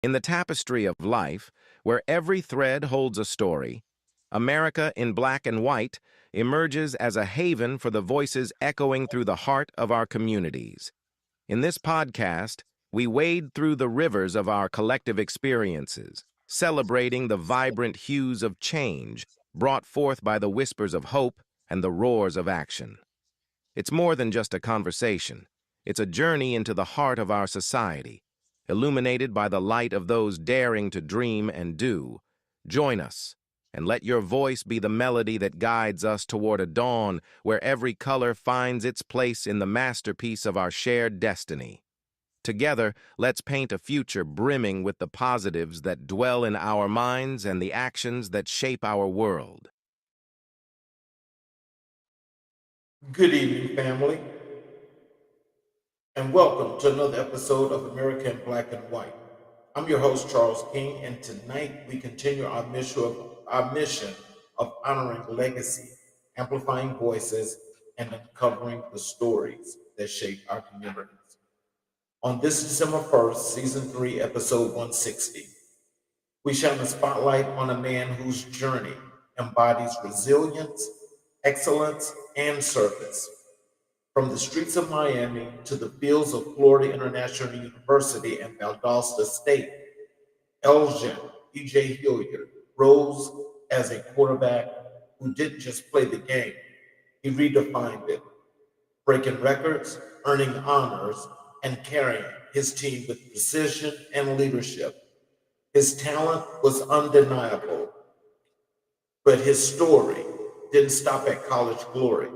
In the tapestry of life, where every thread holds a story, America in black and white emerges as a haven for the voices echoing through the heart of our communities. In this podcast, we wade through the rivers of our collective experiences, celebrating the vibrant hues of change brought forth by the whispers of hope and the roars of action. It's more than just a conversation. It's a journey into the heart of our society, illuminated by the light of those daring to dream and do. Join us, and let your voice be the melody that guides us toward a dawn where every color finds its place in the masterpiece of our shared destiny. Together, let's paint a future brimming with the positives that dwell in our minds and the actions that shape our world. Good evening, family, and welcome to another episode of American Black and White. I'm your host, Charles King, and tonight we continue our mission of honoring legacy, amplifying voices, and uncovering the stories that shape our communities. On this December 1st, Season 3, Episode 160, we shine a spotlight on a man whose journey embodies resilience, excellence, and service. From the streets of Miami to the fields of Florida International University and Valdosta State, Elgin E.J. Hilliard rose as a quarterback who didn't just play the game, he redefined it, breaking records, earning honors, and carrying his team with precision and leadership. His talent was undeniable, but his story didn't stop at college glory.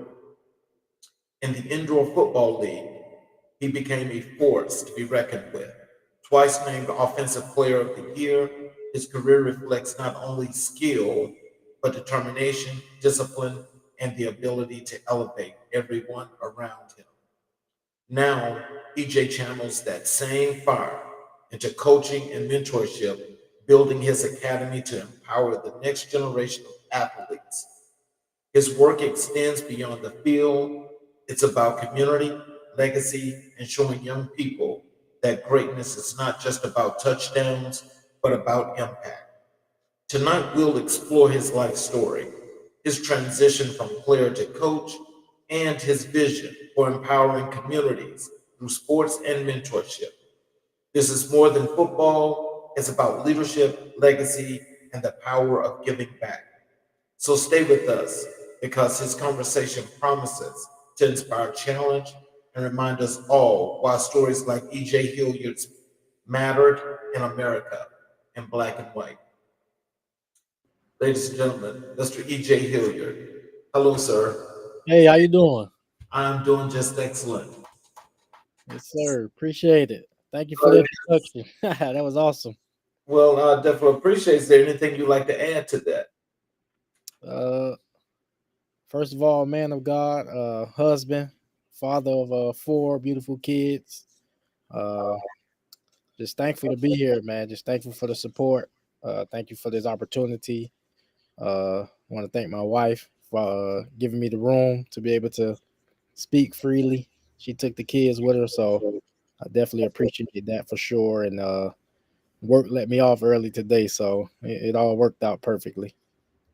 In the Indoor Football League, he became a force to be reckoned with. Twice named Offensive Player of the Year, his career reflects not only skill, but determination, discipline, and the ability to elevate everyone around him. Now, EJ channels that same fire into coaching and mentorship, building his academy to empower the next generation of athletes. His work extends beyond the field. It's about community, legacy, and showing young people that greatness is not just about touchdowns, but about impact. Tonight, we'll explore his life story, his transition from player to coach, and his vision for empowering communities through sports and mentorship. This is more than football, it's about leadership, legacy, and the power of giving back. So stay with us because his conversation promises to inspire challenge and remind us all why stories like E.J. Hilliard's mattered in America in black and white. Ladies and gentlemen, Mr. E.J. Hilliard. Hello, sir. Hey, how you doing? I'm doing just excellent. Yes, sir. Appreciate it. Thank you for the introduction. That was awesome. Well, I definitely appreciate. Is there anything you'd like to add to that? Uh, First of all, man of God, husband, father of four beautiful kids. Uh, just thankful to be here, man. Just thankful for the support. Thank you for this opportunity. Want to thank my wife for giving me the room to be able to speak freely. She took the kids with her, so I definitely appreciate that for sure. And work let me off early today, so it all worked out perfectly.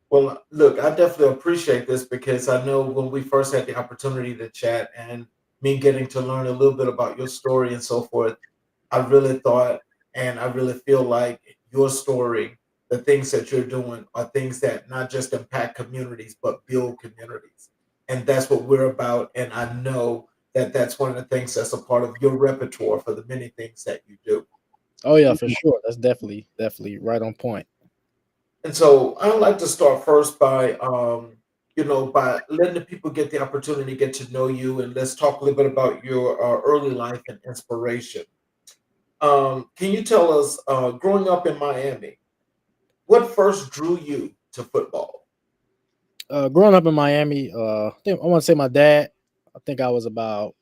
Well, look, I definitely appreciate this because I know when we first had the opportunity to chat and me getting to learn a little bit about your story and so forth, I really thought and I really feel like your story, the things that you're doing are things that not just impact communities, but build communities. And that's what we're about. And I know that that's one of the things that's a part of your repertoire for the many things that you do. Oh yeah, for sure. That's definitely right on point. And so I'd like to start first by, by letting the people get the opportunity to get to know you, and let's talk a little bit about your early life and inspiration. Can you tell us, growing up in Miami, what first drew you to football? Growing up in Miami, I want to say my dad. I think I was about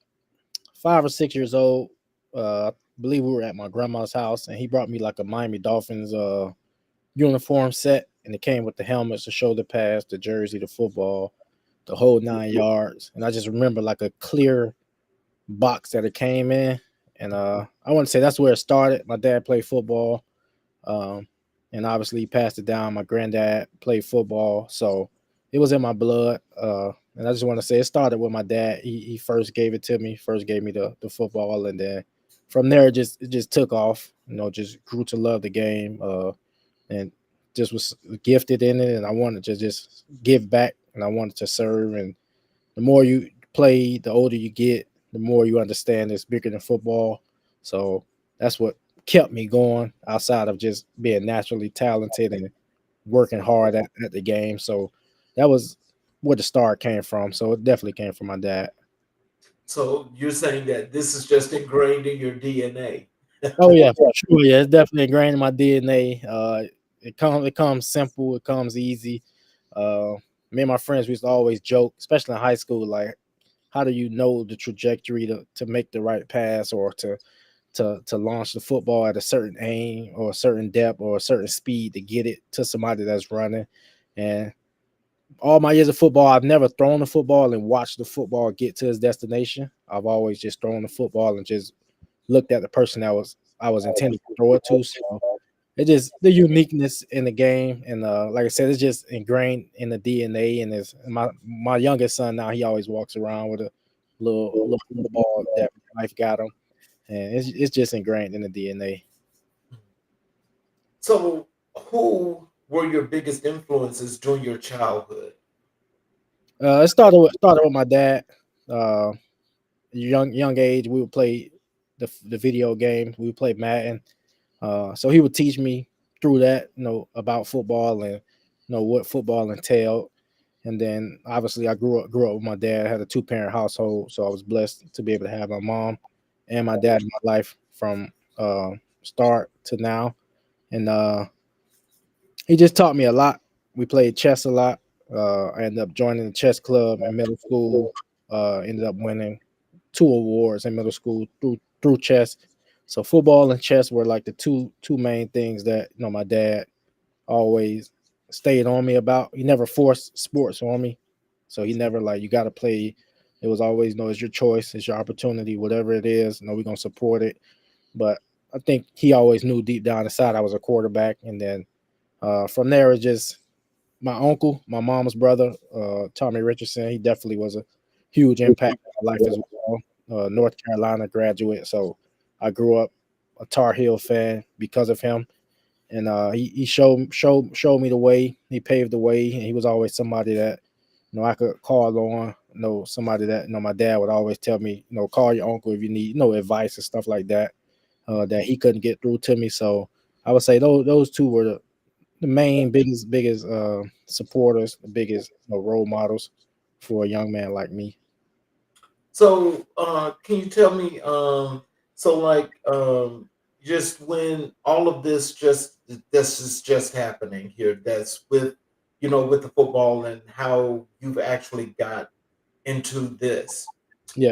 5 or 6 years old. I believe we were at my grandma's house, and he brought me like a Miami Dolphins uniform set, and it came with the helmets, the shoulder pads, the jersey, the football, the whole 9 yards. And I just remember like a clear box that it came in, and I want to say that's where it started. My dad played football. Um, and obviously he passed it down. My granddad played football, so it was in my blood. And I just want to say it started with my dad. He first gave it to me, first gave me the football, and then from there it just took off. Just grew to love the game, and just was gifted in it. And I wanted to just give back, and I wanted to serve. And the more you play, the older you get, the more you understand it's bigger than football. So that's what kept me going outside of just being naturally talented and working hard at the game. So that was where the start came from. So it definitely came from my dad. So you're saying that this is just ingrained in your DNA. Oh yeah, for sure. Yeah, it's definitely ingrained in my DNA. It comes simple, it comes easy. Me and my friends we used to always joke, especially in high school, like how do you know the trajectory to make the right pass or to launch the football at a certain aim or a certain depth or a certain speed to get it to somebody that's running. And all my years of football, I've never thrown the football and watched the football get to its destination. I've always just thrown the football and just looked at the person that I was intended to throw it to. So it just the uniqueness in the game, and like I said, it's just ingrained in the DNA. And it's my youngest son now. He always walks around with a little football that life got him, and it's just ingrained in the DNA. So who were your biggest influences during your childhood? It started with my dad. Uh, young age, we would play the video game. We would play Madden. So he would teach me through that, about football and what football entailed. And then obviously I grew up with my dad. I had a two-parent household, so I was blessed to be able to have my mom and my dad in my life from start to now. And he just taught me a lot. We played chess a lot. I ended up joining the chess club in middle school. Ended up winning two awards in middle school through chess. So football and chess were like the two main things that my dad always stayed on me about. He never forced sports on me, so he never like you got to play. It was always it's your choice, it's your opportunity, whatever it is. We're gonna support it. But I think he always knew deep down inside I was a quarterback, and then from there it's just my uncle, my mom's brother, Tommy Richardson. He definitely was a huge impact on my life as well. North Carolina graduate, so I grew up a Tar Heel fan because of him, and he showed me the way. He paved the way, and he was always somebody that I could call on. Somebody that my dad would always tell me, call your uncle if you need advice and stuff like that. That he couldn't get through to me, so I would say those two were the main biggest supporters, the biggest role models for a young man like me. So can you tell me, so like just when all of this is just happening here, that's with with the football and how you've actually got into this. Yeah.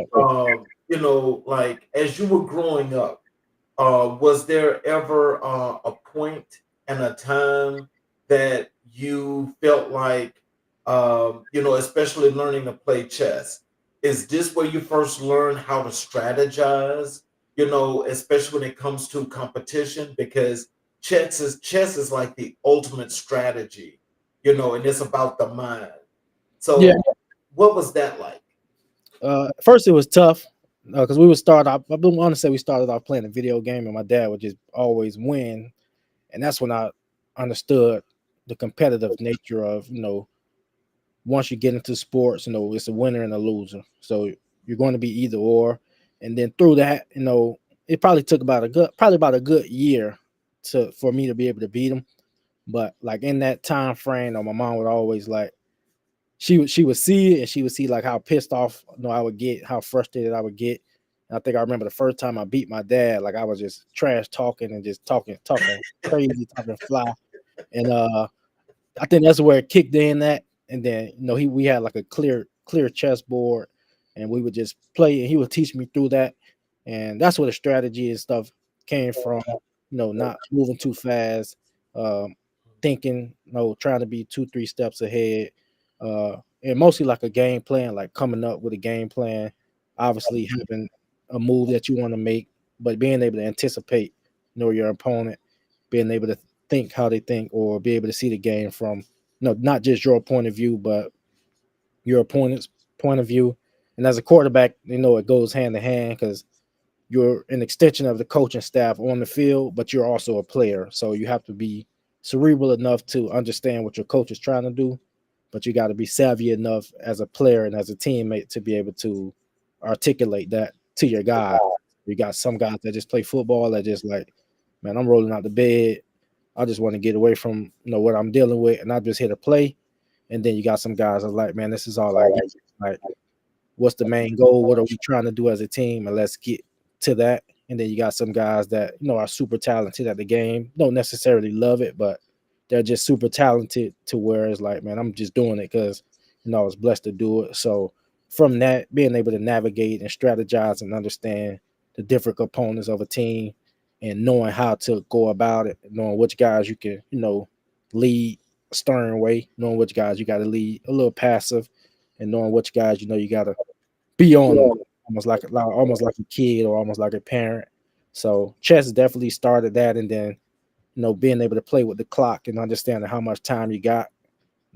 Like as you were growing up, was there ever a point and a time that you felt like, especially learning to play chess, is this where you first learn how to strategize? Especially when it comes to competition, because chess is like the ultimate strategy, and it's about the mind. Yeah. So, what was that like? First, it was tough because we would start off. I want to say we started off playing a video game, and my dad would just always win, and that's when I understood the competitive nature of once you get into sports, it's a winner and a loser. So you're going to be either or, and then through that, it probably took about a good year for me to be able to beat him. But like in that time frame, my mom would always like she would see it, and she would see like how pissed off I would get, how frustrated I would get. And I think I remember the first time I beat my dad, like I was just trash talking and just talking crazy, talking fly. And I think that's where it kicked in at. And then we had like a clear chessboard, and we would just play, and he would teach me through that. And that's where the strategy and stuff came from. Not moving too fast, um, thinking, trying to be 2-3 steps ahead, and mostly like a game plan, like coming up with a game plan. Obviously, having a move that you want to make, but being able to anticipate, your opponent, being able to think how they think, or be able to see the game from not just your point of view, but your opponent's point of view. And as a quarterback, it goes hand in hand because you're an extension of the coaching staff on the field, but you're also a player. So you have to be cerebral enough to understand what your coach is trying to do, but you got to be savvy enough as a player and as a teammate to be able to articulate that to your guys. You got some guys that just play football that just like, man, I'm rolling out the bed. I just want to get away from what I'm dealing with, and I just hit a play. And then you got some guys that are like, man, this is all I get. Like, what's the main goal? What are we trying to do as a team? And let's get to that. And then you got some guys that are super talented at the game, don't necessarily love it, but they're just super talented to where it's like, man, I'm just doing it because I was blessed to do it. So from that, being able to navigate and strategize and understand the different components of a team and knowing how to go about it, knowing which guys you can, lead a stern way, knowing which guys you got to lead a little passive, and knowing which guys you got to be on them almost like a kid or almost like a parent. So chess definitely started that, and then being able to play with the clock and understanding how much time you got,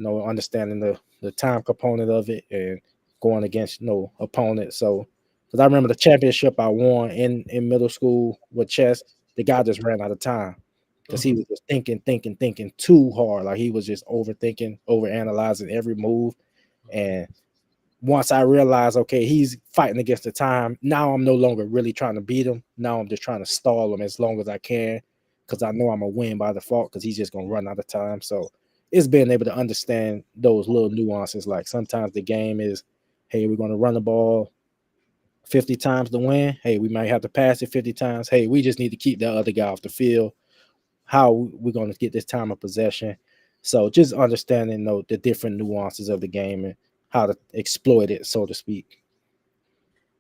understanding the time component of it and going against opponents. So because I remember the championship I won in middle school with chess, the guy just ran out of time because he was just thinking too hard. Like he was just overthinking, overanalyzing every move. And once I realized, okay, he's fighting against the time, now I'm no longer really trying to beat him. Now I'm just trying to stall him as long as I can because I know I'm going to win by default because he's just going to run out of time. So it's being able to understand those little nuances. Like sometimes the game is, hey, we're going to run the ball 50 times to win. Hey, we might have to pass it 50 times. Hey, we just need to keep that other guy off the field. How we're going to get this time of possession. So just understanding the different nuances of the game and how to exploit it, so to speak.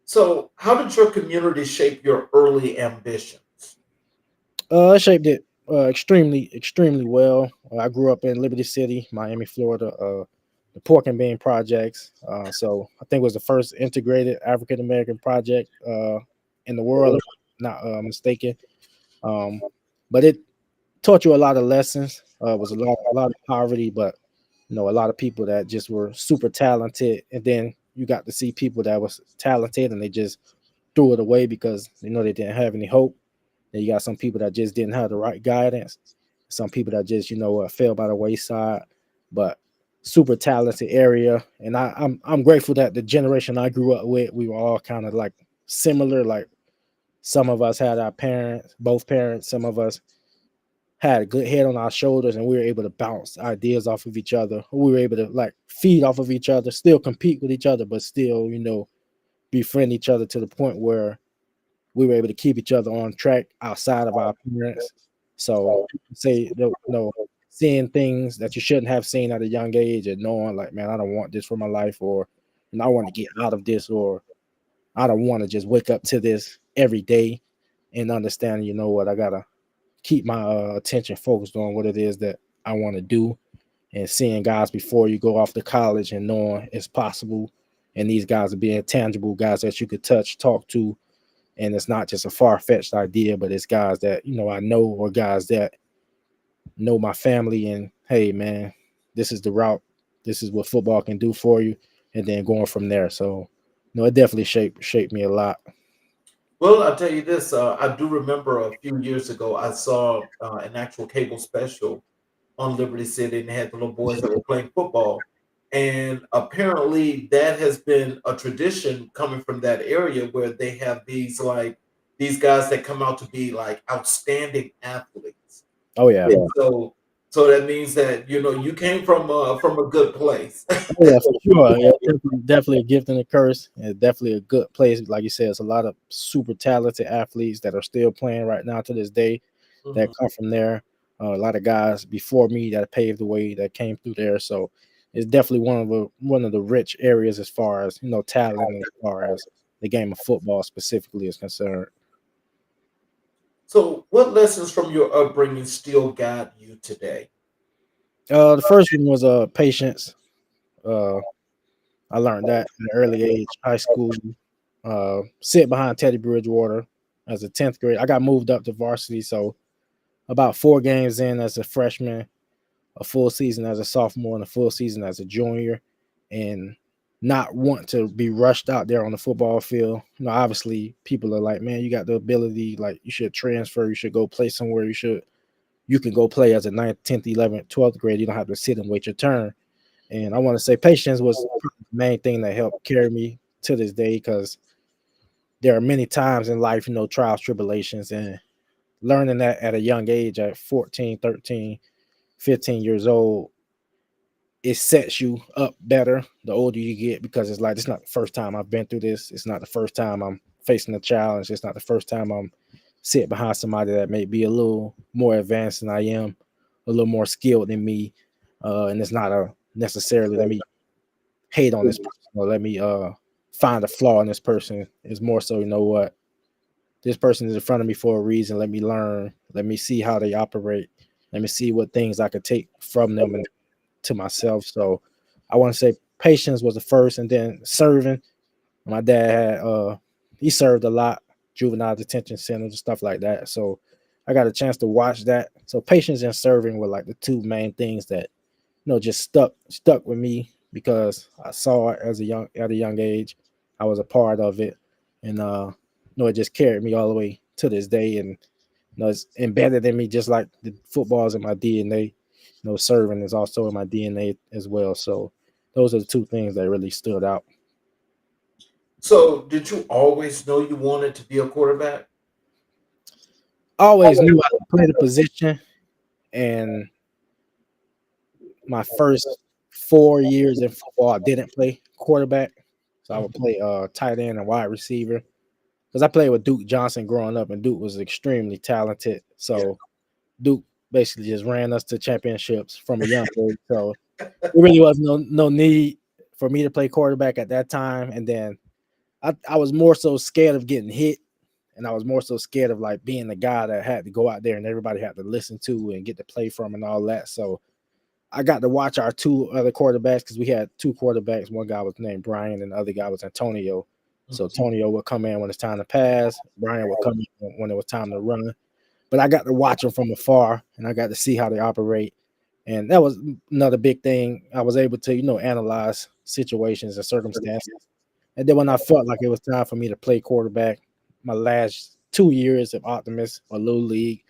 So, how did your community shape your early ambitions? I shaped it extremely, extremely well. I grew up in Liberty City, Miami, Florida. The Pork and Bean Projects. So I think it was the first integrated African American project in the world, if I'm not mistaken. Um, but it taught you a lot of lessons. It was a lot of poverty, but a lot of people that just were super talented, and then you got to see people that was talented and they just threw it away because they didn't have any hope. Then you got some people that just didn't have the right guidance. Some people that just fell by the wayside, but super talented area. And I'm grateful that the generation I grew up with, we were all kind of like similar. Like some of us had our parents, both parents. Some of us had a good head on our shoulders, and we were able to bounce ideas off of each other. We were able to like feed off of each other, still compete with each other, but still, befriend each other to the point where we were able to keep each other on track outside of our parents. So say seeing things that you shouldn't have seen at a young age and knowing like, man, I don't want this for my life, or I want to get out of this, or I don't want to just wake up to this every day, and understand, what, I gotta keep my attention focused on what it is that I want to do, and seeing guys before you go off to college and knowing it's possible. And these guys are being tangible guys that you could touch, talk to, and it's not just a far-fetched idea, but it's guys that I know, or guys that know my family, and hey man, this is the route, this is what football can do for you, and then going from there. So it definitely shaped me a lot. Well, I'll tell you this. I do remember a few years ago, I saw an actual cable special on Liberty City, and they had the little boys that were playing football. And apparently, that has been a tradition coming from that area where they have these guys that come out to be like outstanding athletes. Oh yeah. And so that means that you came from a good place. Oh, yeah, for sure. Yeah, definitely a gift and a curse. And definitely a good place. Like you said, it's a lot of super talented athletes that are still playing right now to this day that Mhm. come from there. A lot of guys before me that paved the way that came through there. So it's definitely one of the rich areas as far as talent, as far as the game of football specifically is concerned. So, what lessons from your upbringing still guide you today? The first one was patience. Uh, I learned that at an early age, high school. Sit behind Teddy Bridgewater as a 10th grade. I got moved up to varsity, so about 4 games in as a freshman, a full season as a sophomore, and a full season as a junior, and not want to be rushed out there on the football field. Obviously, people are like, "Man, you got the ability. Like, you should transfer. You should go play somewhere. You can go play as a 9th, 10th, 11th, 12th grade. You don't have to sit and wait your turn." And I want to say patience was the main thing that helped carry me to this day, because there are many times in life, trials, tribulations, and learning that at a young age, at 14, 13, 15 years old, it sets you up better the older you get, because it's like, it's not the first time I've been through this. It's not the first time I'm facing a challenge. It's not the first time I'm sitting behind somebody that may be a little more advanced than I am, a little more skilled than me. And it's not a necessarily let me hate on this person, or let me find a flaw in this person. It's more so, what, this person is in front of me for a reason. Let me learn. Let me see how they operate. Let me see what things I could take from them and to myself. So I want to say patience was the first, and then serving. My dad had he served a lot, juvenile detention centers and stuff like that. So I got a chance to watch that. So patience and serving were like the two main things that just stuck with me, because I saw it at a young age. I was a part of it, and it just carried me all the way to this day, and it's embedded in me, just like the football's in my DNA. Serving is also in my DNA as well. So those are the two things that really stood out. So, did you always know you wanted to be a quarterback? I always knew I could play the position, and my first 4 years in football, I didn't play quarterback. So I would play tight end and wide receiver, because I played with Duke Johnson growing up, and Duke was extremely talented. So Duke basically just ran us to championships from a young age. So there really was no need for me to play quarterback at that time. And then I was more so scared of getting hit, and I was more so scared of like being the guy that had to go out there and everybody had to listen to and get to play from and all that. So I got to watch our two other quarterbacks, because we had two quarterbacks. One guy was named Brian, and the other guy was Antonio. So Antonio would come in when it's time to pass. Brian would come in when it was time to run. But I got to watch them from afar, and I got to see how they operate. And that was another big thing. I was able to, analyze situations and circumstances. And then when I felt like it was time for me to play quarterback, my last 2 years of Optimus or Little League,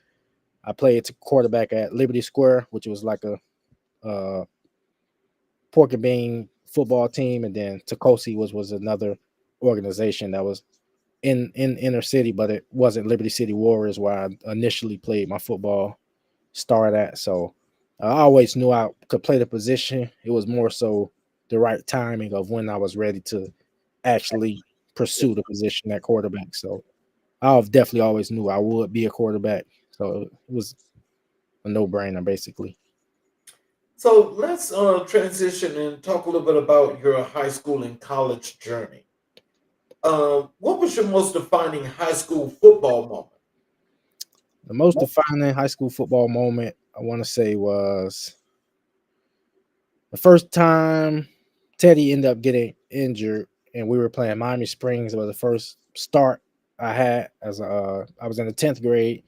I played quarterback at Liberty Square, which was like a pork and bean football team, and then Tacosi was another organization that was in inner city, but it wasn't Liberty City Warriors where I initially played my football start at. So I always knew I could play the position. It was more so the right timing of when I was ready to actually pursue the position at quarterback. So I've definitely always knew I would be a quarterback. So it was a no-brainer, basically. So let's transition and talk a little bit about your high school and college journey. What was your most defining high school football moment? The most defining high school football moment, I want to say, was the first time Teddy ended up getting injured, and we were playing Miami Springs. It was the first start I had I was in the 10th grade,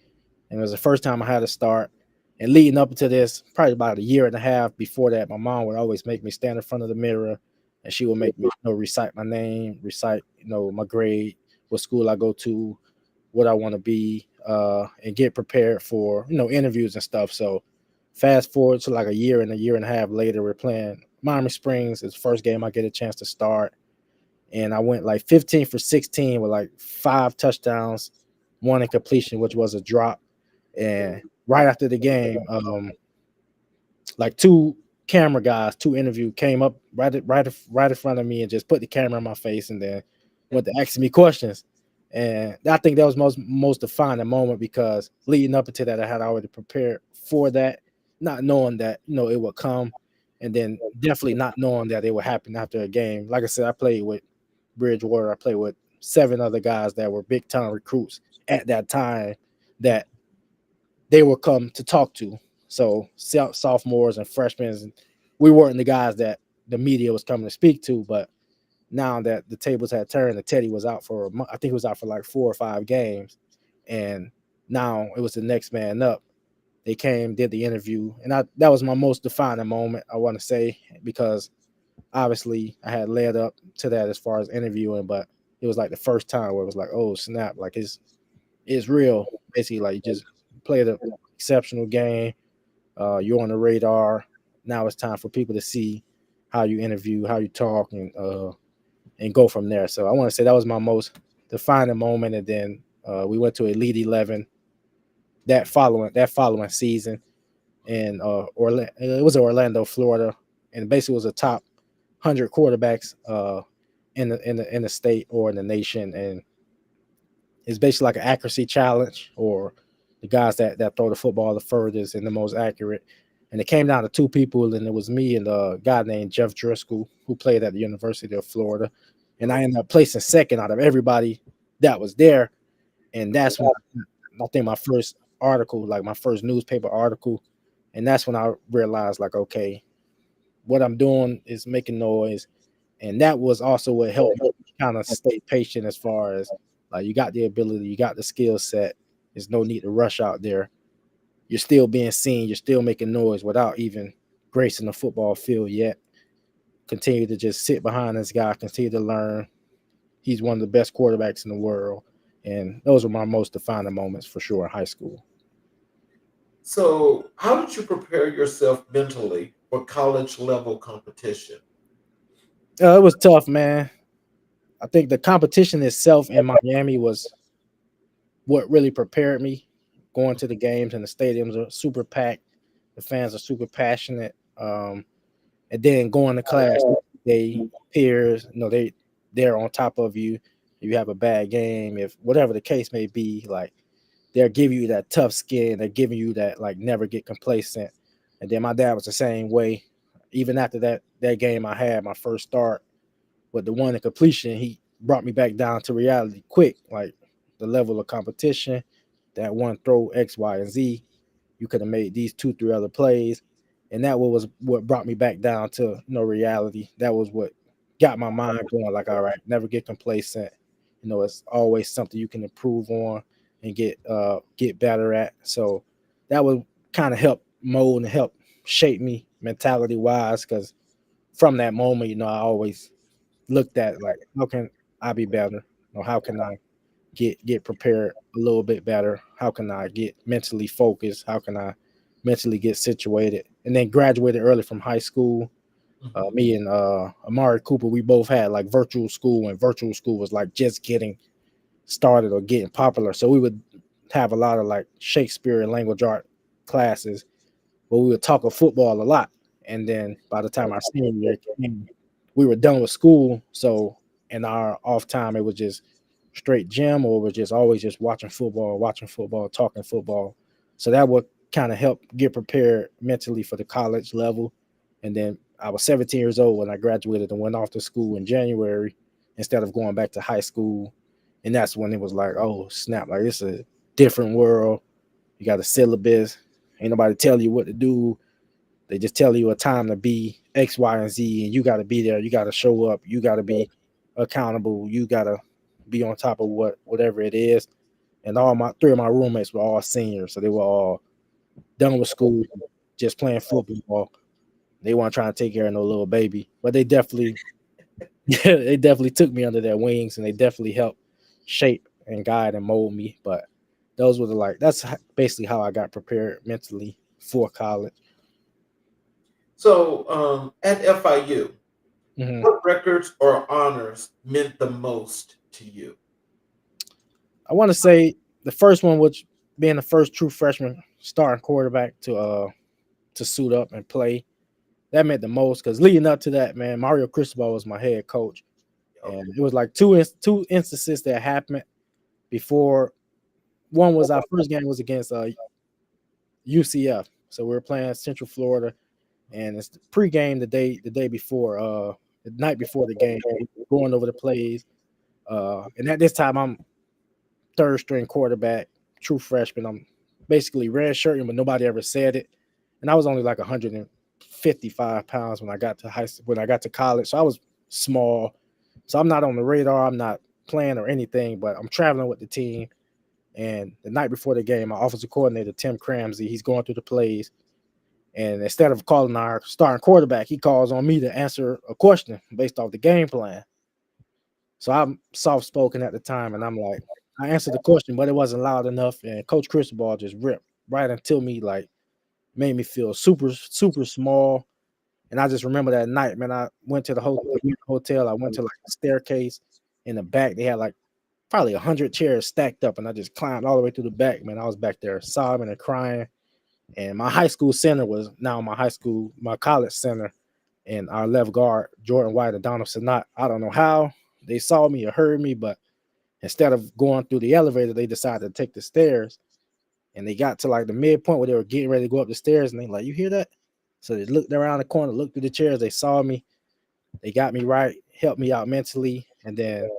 and it was the first time I had to start. And leading up to this, probably about a year and a half before that, my mom would always make me stand in front of the mirror, and she would make me recite my name, recite my grade, what school I go to, what I want to be, and get prepared for interviews and stuff. So fast forward to like a year and a half later, we're playing Miami Springs. It's the first game I get a chance to start, and I went like 15 for 16 with like 5 touchdowns, one incompletion, which was a drop. And right after the game, like two camera guys, two interview came up right in front of me and just put the camera in my face, and then went to asking me questions. And I think that was most defining moment, because leading up into that, I had already prepared for that, not knowing that it would come, and then definitely not knowing that it would happen after a game. Like I said, I played with Bridgewater. I played with 7 other guys that were big time recruits at that time that they will come to talk to. So sophomores and freshmen, we weren't the guys that the media was coming to speak to. But now that the tables had turned, and Teddy was out for I think he was out for like 4 or 5 games, and now it was the next man up. they came, did the interview, and that was my most defining moment, I want to say, because obviously I had led up to that as far as interviewing, but it was like the first time where it was like, oh snap, like it's real. Basically, like you just played an exceptional game. You're on the radar. Now it's time for people to see how you interview, how you talk, and go from there. So I want to say that was my most defining moment. And then we went to Elite 11 that following season, and Orlando, it was Orlando, Florida, and basically was a top 100 quarterbacks in the state or in the nation, and it's basically like an accuracy challenge, or the guys that throw the football the furthest and the most accurate. And it came down to two people, and it was me and a guy named Jeff Driscoll, who played at the University of Florida. And I ended up placing second out of everybody that was there. And that's when I think my first article, like my first newspaper article, and that's when I realized, like, okay, what I'm doing is making noise. And that was also what helped me kind of stay patient, as far as like you got the ability, you got the skill set. There's no need to rush out there. You're still being seen, you're still making noise without even gracing the football field yet. Continue to just sit behind this guy, continue to learn. He's one of the best quarterbacks in the world. And those were my most defining moments for sure in high school. So, how did you prepare yourself mentally for college level competition? It was tough, man. I think the competition itself in Miami was what really prepared me. Going to the games, and the stadiums are super packed. The fans are super passionate. And then going to class, they peers, they're on top of you. You have a bad game, if whatever the case may be, like they're giving you that tough skin. They're giving you that like never get complacent. And then my dad was the same way. Even after that game I had my first start with the one in completion, he brought me back down to reality quick. Like the level of competition, that one throw X, Y, and Z, you could have made these 2, 3 other plays. And that was what brought me back down to reality. That was what got my mind going. Like, all right, never get complacent. It's always something you can improve on and get better at. So that would kind of help mold and help shape me mentality wise. Because from that moment, I always looked at like, how can I be better? How can I get prepared a little bit better? How can I get mentally focused? How can I mentally get situated? And then graduated early from high school. Mhm. Me and Amari Cooper, we both had like virtual school, and virtual school was like just getting started or getting popular. So we would have a lot of like Shakespeare and language art classes, but we would talk of football a lot. And then by the time our senior year came, we were done with school. So in our off time, it was just straight gym, or we're just always just watching football, talking football. So that would kind of help get prepared mentally for the college level. And then I was 17 years old when I graduated and went off to school in January instead of going back to high school. And that's when it was like, oh snap, like it's a different world. You got a syllabus. Ain't nobody tell you what to do. They just tell you a time to be X, Y, and Z, and you got to be there. You got to show up. You got to be accountable. You got to be on top of whatever it is. And all my 3 of my roommates were all seniors, so they were all done with school, just playing football. They weren't trying to take care of no little baby, but they definitely, they definitely took me under their wings, and they definitely helped shape and guide and mold me. But those were that's basically how I got prepared mentally for college. So, at FIU, Mhm. what records or honors meant the most to you? I want to say the first one, which being the first true freshman starting quarterback to suit up and play, that meant the most, because leading up to that, man, Mario Cristobal was my head coach, Okay. and it was like two instances that happened before. One was our first game was against UCF, so we were playing Central Florida, and it's the pregame the day before, the night before the game, going over the plays, and at this time I'm third string quarterback, true freshman. I'm basically red shirting, but nobody ever said it. And I was only like 155 pounds when I got to when I got to college. So I was small. So I'm not on the radar. I'm not playing or anything, but I'm traveling with the team. And the night before the game, my offensive coordinator, Tim Cramsey, he's going through the plays. And instead of calling our starting quarterback, he calls on me to answer a question based off the game plan. So I'm soft spoken at the time, and I'm like, I answered the question, but it wasn't loud enough. And Coach Cristobal just ripped right into me, like made me feel super, super small. And I just remember that night, man. I went to the hotel. I went to like a staircase in the back. They had like probably 100 chairs stacked up, and I just climbed all the way to the back, man. I was back there sobbing and crying. And my high school center was now my college center, and our left guard, Jordan White and Donald Sinat. I don't know how they saw me or heard me, but instead of going through the elevator, they decided to take the stairs. And they got to like the midpoint where they were getting ready to go up the stairs, and they like, you hear that? So they looked around the corner, looked through the chairs, they saw me, they got me right, helped me out mentally, and then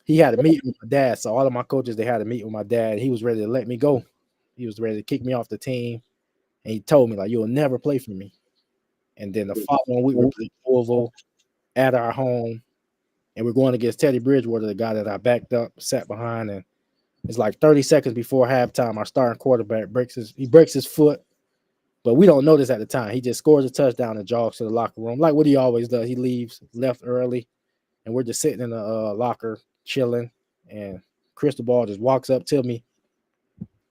he had a meeting with my dad. So all of my coaches, they had a meeting with my dad. He was ready to let me go. He was ready to kick me off the team. And he told me, like, you'll never play for me. And then the following week, we played Louisville at our home. And we're going against Teddy Bridgewater, the guy that I backed up, sat behind. And it's like 30 seconds before halftime, our starting quarterback breaks his foot. But we don't know this at the time. He just scores a touchdown and jogs to the locker room, like what he always does. He left early. And we're just sitting in the locker chilling. And Cristobal just walks up to me,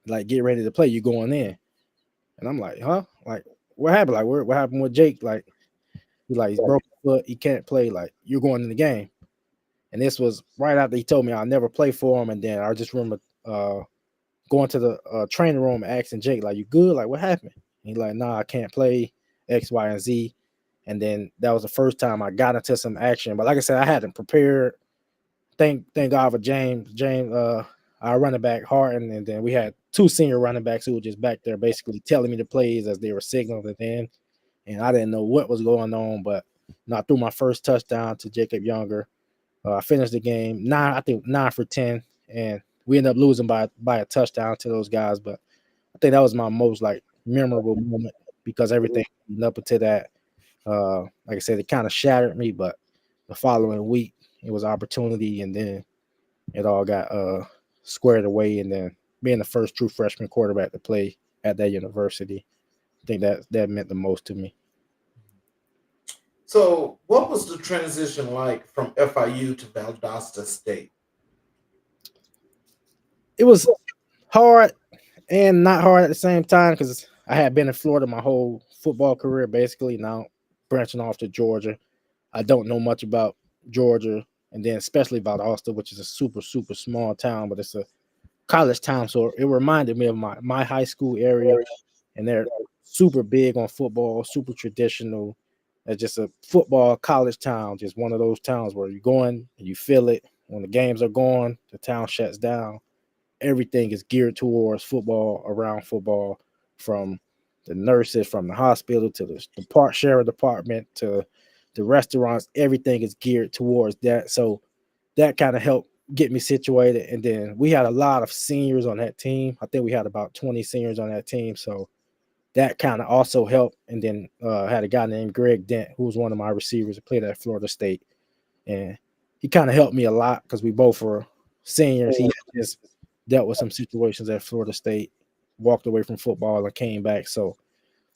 like, get ready to play. You going in? And I'm like, huh? Like, what happened? Like, what happened with Jake? Like, he's broken foot. He can't play. Like, you're going in the game. And this was right after he told me I'll never play for him. And then I just remember going to the training room, asking Jake, like, you good? Like, what happened? And he's like, nah, I can't play X, Y, and Z. And then that was the first time I got into some action. But like I said, I hadn't prepared. Thank God for James, our running back, Harton. And then we had two senior running backs who were just back there basically telling me the plays as they were signaling it in. And I didn't know what was going on, but I threw my first touchdown to Jacob Younger. I finished the game 9 for 10, and we ended up losing by a touchdown to those guys. But I think that was my most like memorable moment because everything up until that, like I said, it kind of shattered me. But the following week, it was opportunity, and then it all got squared away. And then being the first true freshman quarterback to play at that university, I think that meant the most to me. So, what was the transition like from FIU to Valdosta State? It was hard and not hard at the same time because I had been in Florida my whole football career, basically. Now branching off to Georgia, I don't know much about Georgia, and then especially Valdosta, which is a super, super small town, but it's a college town. So it reminded me of my high school area, and they're super big on football, super traditional. It's just a football college town, just one of those towns where you're going and you feel it. When the games are going, the town shuts down. Everything is geared towards football, around football, from the nurses, from the hospital to the sheriff department to the restaurants. Everything is geared towards that. So that kind of helped get me situated. And then we had a lot of seniors on that team. I think we had about 20 seniors on that team. So that kind of also helped. And then had a guy named Greg Dent, who was one of my receivers that played at Florida State. And he kind of helped me a lot because we both were seniors. He just dealt with some situations at Florida State, walked away from football and came back. So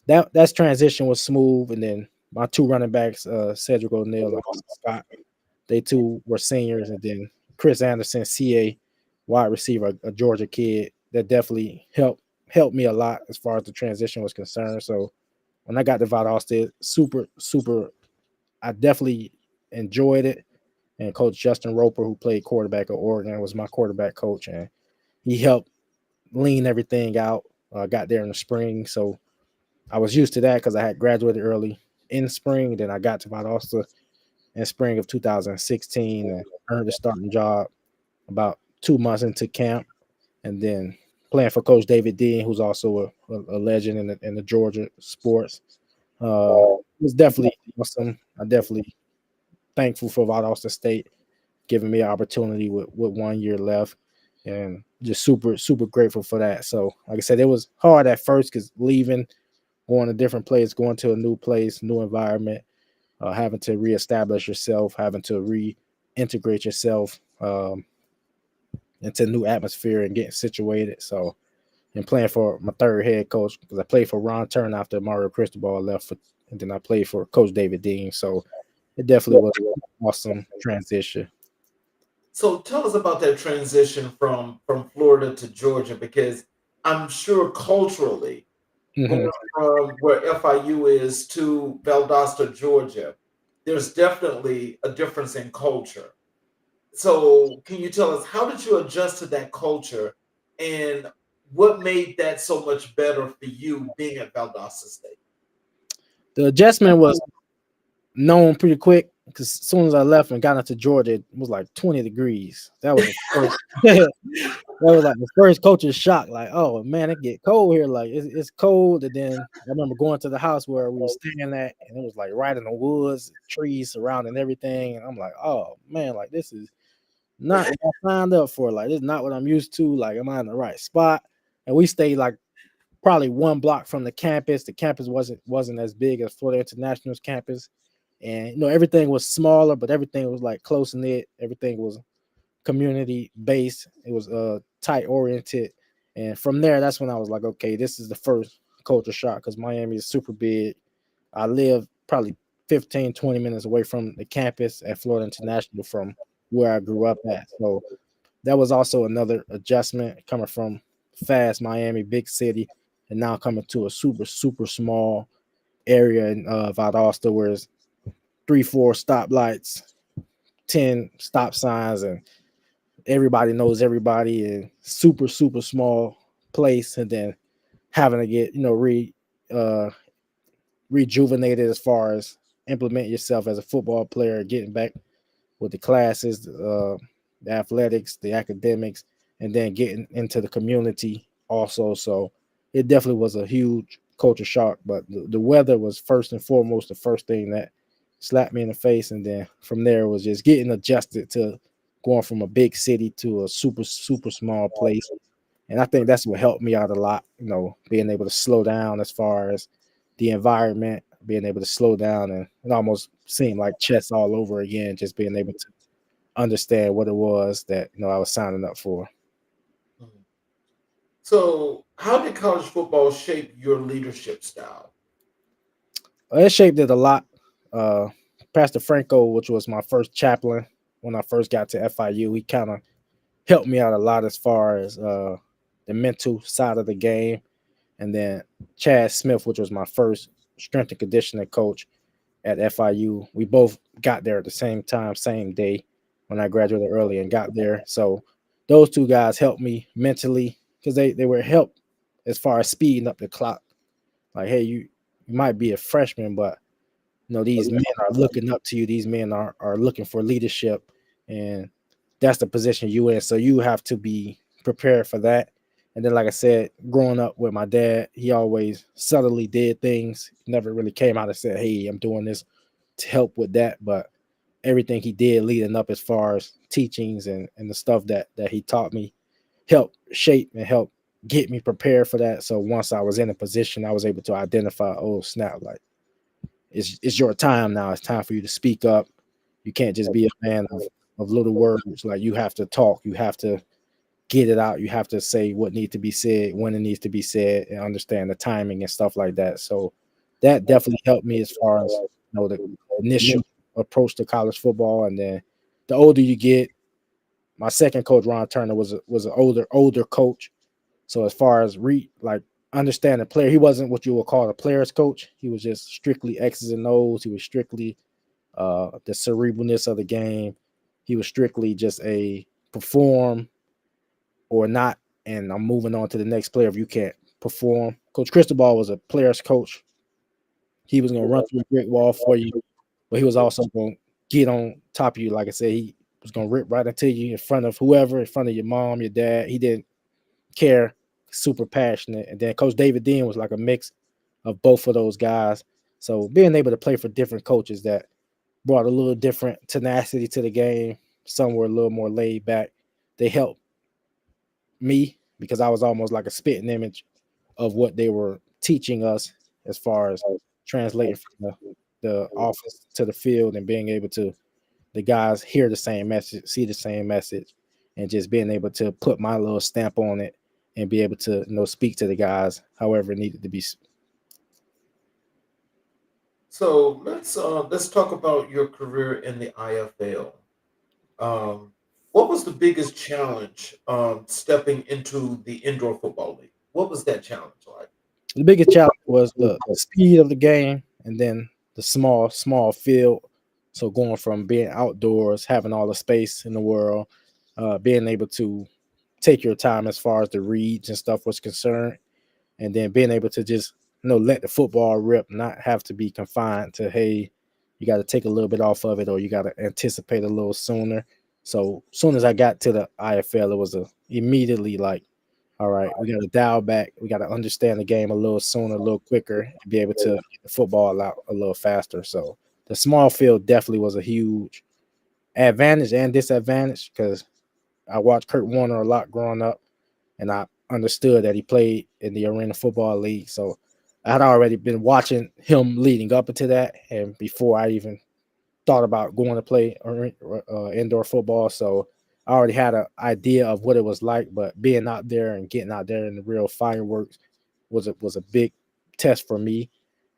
that transition was smooth. And then my two running backs, Cedric O'Neal and Scott, they two were seniors. And then Chris Anderson, CA, wide receiver, a Georgia kid, that definitely helped me a lot as far as the transition was concerned. So when I got to Valdosta, super, super, I definitely enjoyed it. And Coach Justin Roper, who played quarterback at Oregon, was my quarterback coach, and he helped lean everything out. Got there in the spring, so I was used to that because I had graduated early in spring. Then I got to Valdosta in spring of 2016 and earned a starting job about 2 months into camp, and then playing for Coach David Dean, who's also a legend in the Georgia sports. It was definitely awesome. I definitely thankful for Valdosta State giving me an opportunity with 1 year left, and just super, super grateful for that. So, like I said, it was hard at first because leaving, going to different place, going to a new place, new environment, having to reestablish yourself, having to reintegrate yourself. into new atmosphere and getting situated. So, and playing for my third head coach because I played for Ron Turner after Mario Cristobal left, and then I played for Coach David Dean. So it definitely was an awesome transition. So tell us about that transition from Florida to Georgia, because I'm sure culturally, Mm-hmm. going from where FIU is to Valdosta, Georgia, there's definitely a difference in culture. So can you tell us, how did you adjust to that culture, and what made that so much better for you being at Valdosta State? The adjustment was known pretty quick because as soon as I left and got into Georgia, it was like 20 degrees. That was the first. That was like the first culture shock. Like, oh man, it get cold here. Like it's cold. And then I remember going to the house where we were staying at, and it was like right in the woods, trees surrounding everything. And I'm like, oh man, like this is not what I signed up for. Like this is not what I'm used to. Like, am I in the right spot? And we stayed like probably one block from the campus. The campus wasn't as big as Florida International's campus, and everything was smaller, but everything was like close knit. Everything was community based. It was tight oriented, and from there, that's when I was like, okay, this is the first culture shock because Miami is super big. I live probably 15, 20 minutes away from the campus at Florida International from where I grew up at. So that was also another adjustment coming from fast Miami, big city, and now coming to a super, super small area in Valdosta where it's 3, 4 stoplights, 10 stop signs, and everybody knows everybody, and super, super small place. And then having to get, uh, rejuvenated as far as implement yourself as a football player, getting back with the classes, the athletics, the academics, and then getting into the community also. So it definitely was a huge culture shock. But the weather was first and foremost the first thing that slapped me in the face, and then from there it was just getting adjusted to going from a big city to a super super small place. And I think that's what helped me out a lot. Being able to slow down as far as the environment, being able to slow down, and it almost seemed like chess all over again. Just being able to understand what it was that I was signing up for. Mhm. So how did college football shape your leadership style? It shaped it a lot. Uh, Pastor Franco, which was my first chaplain when I first got to FIU, he kind of helped me out a lot as far as the mental side of the game. And then Chad Smith, which was my first strength and conditioning coach at FIU, we both got there at the same time, same day when I graduated early and got there. So those two guys helped me mentally because they were help as far as speeding up the clock. Like, hey, you might be a freshman, but these men are looking up to you. These men are looking for leadership, and that's the position you in. So you have to be prepared for that. And then, like I said, growing up with my dad, he always subtly did things. Never really came out and said, "Hey, I'm doing this to help with that." But everything he did leading up as far as teachings and the stuff that he taught me helped shape and help get me prepared for that. So once I was in a position, I was able to identify, oh snap, like it's your time now. It's time for you to speak up. You can't just be a man of little words. Like you have to talk. You have to get it out. You have to say what needs to be said, when it needs to be said, and understand the timing and stuff like that. So that definitely helped me as far as the initial approach to college football. And then the older you get, my second coach, Ron Turner, was an older coach. So as far as like understand the player, he wasn't what you would call a player's coach. He was just strictly X's and O's. He was strictly the cerebralness of the game. He was strictly just a perform or not, and I'm moving on to the next player if you can't perform. Coach Cristobal was a player's coach. He was going to run through a brick wall for you, but he was also going to get on top of you. Like I said, he was going to rip right into you in front of whoever, in front of your mom, your dad. He didn't care, super passionate. And then Coach David Dean was like a mix of both of those guys. So being able to play for different coaches that brought a little different tenacity to the game, some were a little more laid back. They helped me because I was almost like a spitting image of what they were teaching us as far as translating from the office to the field and being able to the guys hear the same message, see the same message, and just being able to put my little stamp on it and be able to speak to the guys however it needed to be. So let's talk about your career in the IFL. Um, what was the biggest challenge stepping into the indoor football league? What was that challenge like? The biggest challenge was the speed of the game, and then the small field. So going from being outdoors, having all the space in the world, being able to take your time as far as the reads and stuff was concerned, and then being able to just let the football rip, not have to be confined to, hey, you got to take a little bit off of it, or you got to anticipate a little sooner. So soon as I got to the IFL, it was immediately like, all right, we got to dial back. We got to understand the game a little sooner, a little quicker, and be able to get the football out a little faster. So the small field definitely was a huge advantage and disadvantage, because I watched Kurt Warner a lot growing up, and I understood that he played in the Arena Football League. So I had already been watching him leading up into that, and before I even thought about going to play indoor football. So I already had an idea of what it was like, but being out there and getting out there in the real fireworks was a big test for me.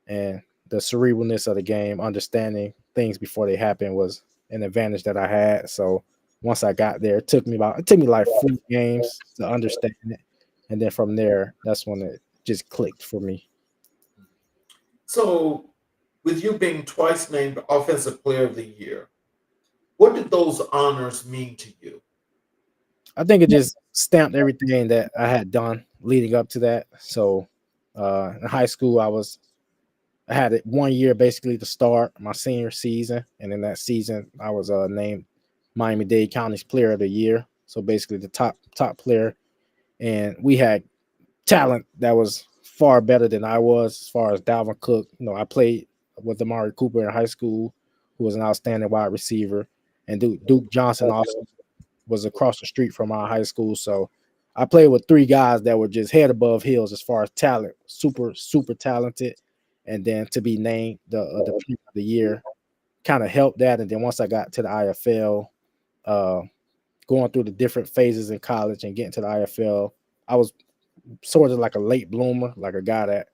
And the cerebralness of the game, understanding things before they happen, was an advantage that I had. So once I got there, it took me like 4 games to understand it, and then from there, that's when it just clicked for me. So, with you being twice named Offensive Player of the Year, what did those honors mean to you? I think it just stamped everything that I had done leading up to that. So in high school, I had it 1 year basically to start my senior season, and in that season, I was named Miami-Dade County's Player of the Year. So basically, the top player, and we had talent that was far better than I was, as far as Dalvin Cook. I played with Amari Cooper in high school, who was an outstanding wide receiver, and Duke Johnson also was across the street from our high school. So I played with 3 guys that were just head above heels as far as talent, super talented. And then to be named the player of the year kind of helped that. And then once I got to the IFL, uh, going through the different phases in college and getting to the IFL, I was sort of like a late bloomer, like a guy that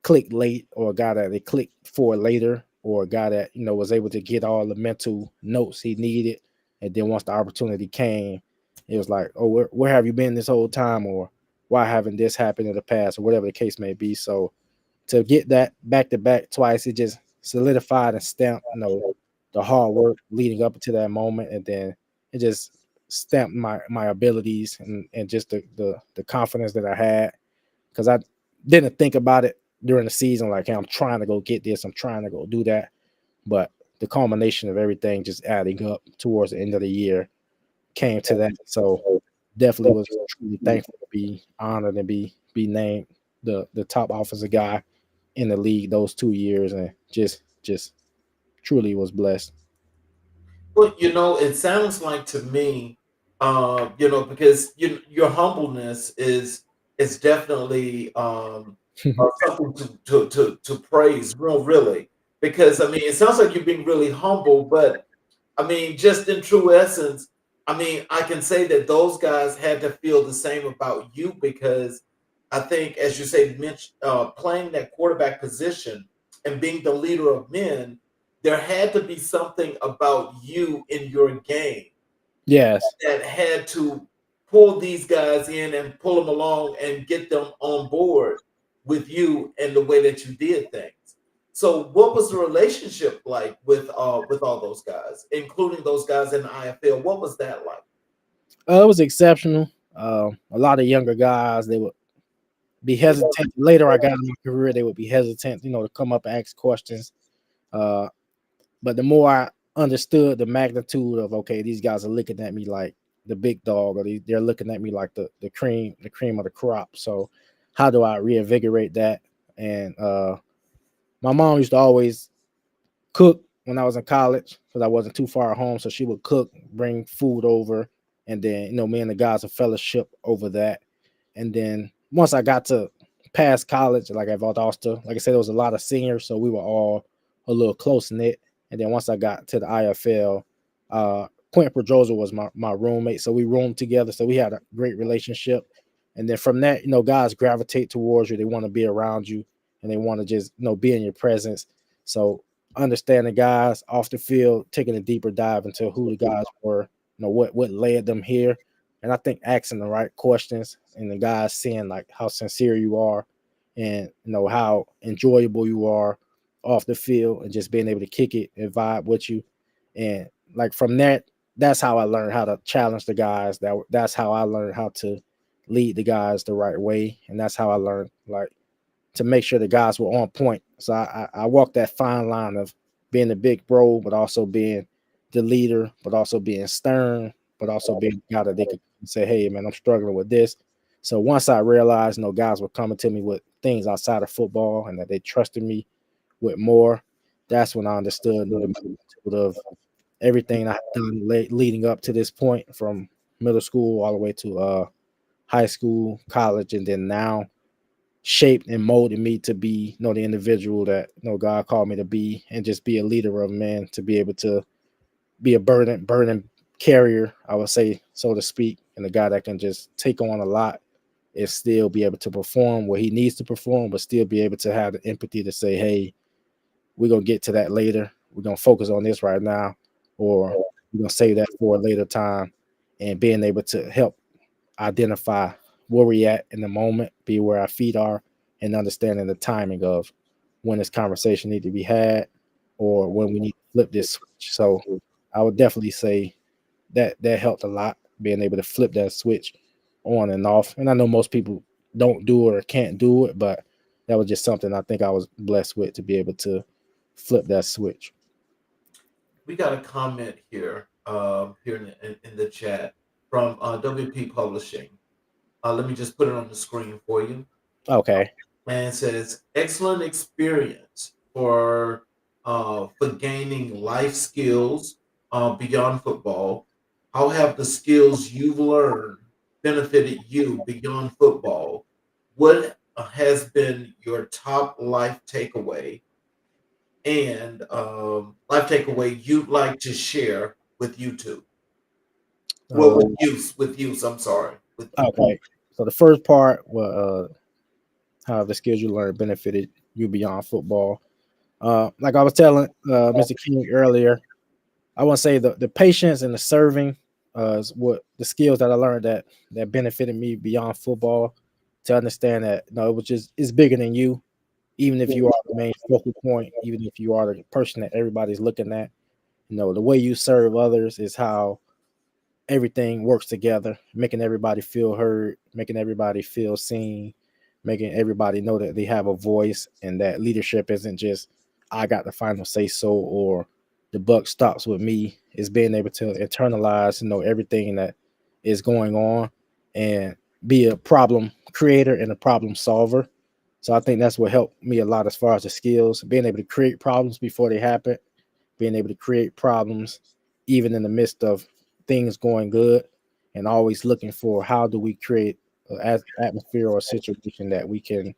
clicked late, or a guy that they clicked for later, or a guy that was able to get all the mental notes he needed. And then once the opportunity came, it was like, oh, where have you been this whole time, or why haven't this happened in the past, or whatever the case may be. So to get that back to back twice, it just solidified and stamped the hard work leading up to that moment, and then it just stamped my abilities, and just the confidence that I had, because I didn't think about it during the season like, hey, I'm trying to go get this, I'm trying to go do that. But the culmination of everything just adding up towards the end of the year came to that. So definitely was truly thankful to be honored and be named the top offensive guy in the league those 2 years, and just truly was blessed. Well, it sounds like to me, because your humbleness is definitely something to praise, really, because I mean, it sounds like you're being really humble, but I mean, just in true essence, I mean, I can say that those guys had to feel the same about you, because I think, as you say, Mitch, playing that quarterback position and being the leader of men, there had to be something about you in your game Yes. that had to pull these guys in and pull them along and get them on board with you and the way that you did things. So, what was the relationship like with all those guys, including those guys in the IFL? What was that like? It was exceptional. A lot of younger guys, they would be hesitant. Later, I got in my career, they would be hesitant, to come up and ask questions. Uh, but the more I understood the magnitude of, okay, these guys are looking at me like the big dog, or they're looking at me like the cream of the crop. So how do I reinvigorate that? And my mom used to always cook when I was in college, because I wasn't too far at home. So she would cook, bring food over, and then me and the guys would fellowship over that. And then once I got to past college, like at Valdosta, like I said, there was a lot of seniors, so we were all a little close knit. And then once I got to the IFL, Quentin Pedroza was my roommate, so we roomed together, so we had a great relationship. And then from that, guys gravitate towards you. They want to be around you, and they want to just be in your presence. So understanding guys off the field, taking a deeper dive into who the guys were, what led them here, and I think asking the right questions and the guys seeing like how sincere you are, and how enjoyable you are off the field, and just being able to kick it and vibe with you, and like from that, that's how I learned how to challenge the guys. That's how I learned how to lead the guys the right way, and that's how I learned like to make sure the guys were on point. So I walked that fine line of being the big bro, but also being the leader, but also being stern, but also being the guy that they could say, "Hey, man, I'm struggling with this." So once I realized, guys were coming to me with things outside of football, and that they trusted me with more, that's when I understood the magnitude of everything I had done leading up to this point, from middle school all the way to high school, college, and then now, shaped and molded me to be the individual that God called me to be, and just be a leader of men, to be able to be a burden carrier, I would say, so to speak, and a guy that can just take on a lot and still be able to perform what he needs to perform, but still be able to have the empathy to say, "Hey, we're gonna get to that later. We're gonna focus on this right now," or "We're gonna save that for a later time," and being able to help identify where we at in the moment, be where our feet are, and understanding the timing of when this conversation need to be had, or when we need to flip this switch. So I would definitely say that helped a lot, being able to flip that switch on and off. And I know most people don't do it or can't do it, but that was just something I think I was blessed with, to be able to flip that switch. We got a comment here, here in the chat from WP Publishing. Let me just put it on the screen for you. Okay. And it says, excellent experience for gaining life skills beyond football. How have the skills you've learned benefited you beyond football? What has been your top life takeaway and life takeaway you'd like to share with YouTube? Well, Uh, with use. I'm sorry, with you. okay. So the first part was how the skills you learned benefited you beyond football. Like I was telling Mr. King earlier, I want to say the patience and the serving is what the skills that I learned that benefited me beyond football. To understand that it was just, it's bigger than you, even if you are the main focal point, even if you are the person that everybody's looking at. The way you serve others is how everything works together, making everybody feel heard, making everybody feel seen, making everybody know that they have a voice, and that leadership isn't just "I got the final say so," or "the buck stops with me." Is being able to internalize, everything that is going on, and be a problem creator and a problem solver. So I think that's what helped me a lot as far as the skills, being able to create problems before they happen, being able to create problems even in the midst of things going good, and always looking for how do we create an atmosphere or a situation that we can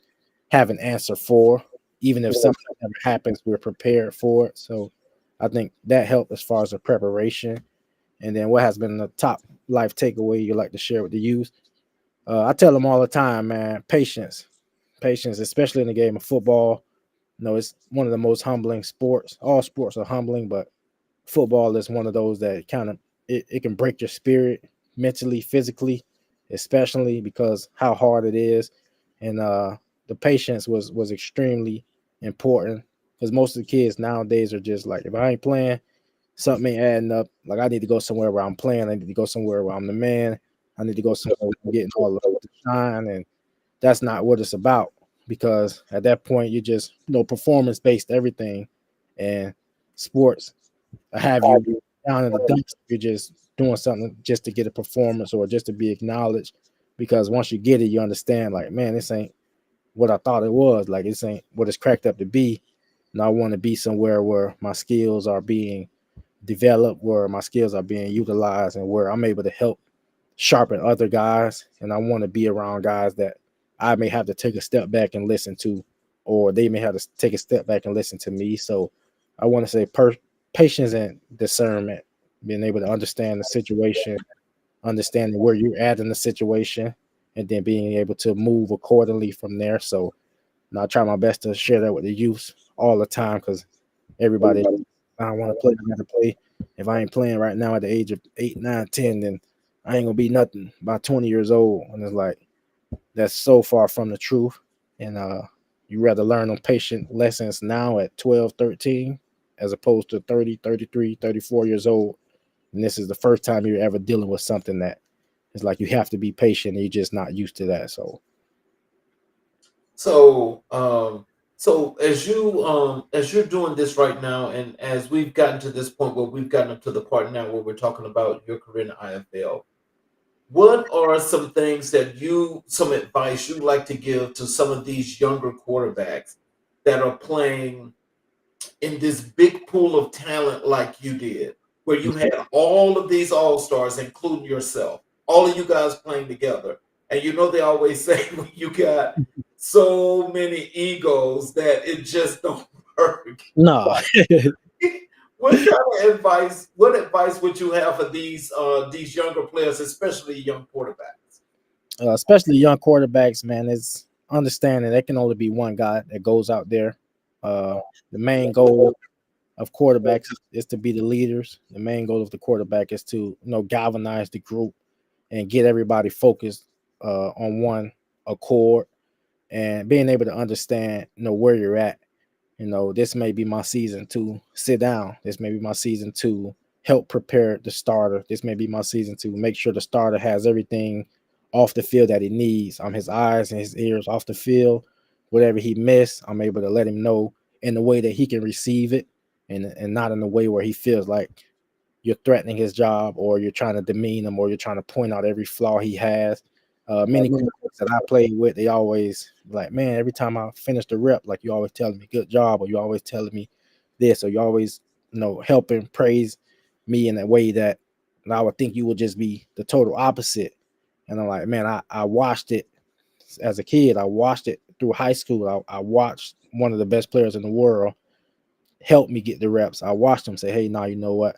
have an answer for, even if something never happens, we're prepared for it. So I think that helped as far as the preparation. And then what has been the top life takeaway you like to share with the youth? I tell them all the time, man, patience, especially in the game of football. It's one of the most humbling sports. All sports are humbling, but football is one of those that kind of, it can break your spirit mentally, physically, especially because how hard it is. And the patience was extremely important, because most of the kids nowadays are just like, if I ain't playing, something ain't adding up. Like, I need to go somewhere where I'm playing. I need to go somewhere where I'm the man. I need to go somewhere where I'm getting all the shine. And that's not what it's about, because at that point you're just performance based everything, and sports have you down in the dumps. You're just doing something just to get a performance or just to be acknowledged, because once you get it, you understand, like, man, this ain't what I thought it was. Like, this ain't what it's cracked up to be. And I want to be somewhere where my skills are being developed, where my skills are being utilized, and where I'm able to help sharpen other guys. And I want to be around guys that I may have to take a step back and listen to, or they may have to take a step back and listen to me. So I want to say patience and discernment being able to understand the situation, understanding where you're at in the situation, and then being able to move accordingly from there. So, and I try my best to share that with the youth all the time because everybody, I want to play, I got to play. If I ain't playing right now at the age of 8, 9, 10, then I ain't gonna be nothing by 20 years old. And it's like that's so far from the truth. And you rather learn on patient lessons now at 12, 13, as opposed to 30, 33, 34 years old. And this is the first time you're ever dealing with something that it's like you have to be patient and you're just not used to that. So So, so as you're doing this right now, and as we've gotten to this point where we've gotten up to the part now where we're talking about your career in the IFL, what are some things that some advice you'd like to give to some of these younger quarterbacks that are playing in this big pool of talent like you did, where you had all of these all stars, including yourself, all of you guys playing together. And you know, they always say when you got so many egos that it just don't work. no, What kind of advice? What advice would you have for these younger players, especially young quarterbacks? especially young quarterbacks, man, is understanding there can only be one guy that goes out there. The main goal of quarterbacks is to be the leaders. The main goal of the quarterback is to galvanize the group and get everybody focused on one accord and being able to understand where you're at. This may be my season to sit down. This may be my season to help prepare the starter. This may be my season to make sure the starter has everything off the field that he needs. I'm his eyes and his ears off the field. Whatever he missed, I'm able to let him know in the way that he can receive it, and not in the way where he feels like you're threatening his job or you're trying to demean him or you're trying to point out every flaw he has. Many quarterbacks that I played with, they always like, man, every time I finish the rep, like you always telling me good job, or you always telling me this, or you always, helping praise me in a way that I would think you would just be the total opposite. And I'm like, man, I watched it as a kid. I watched it through high school. I watched one of the best players in the world help me get the reps. I watched him say, hey, now you know what?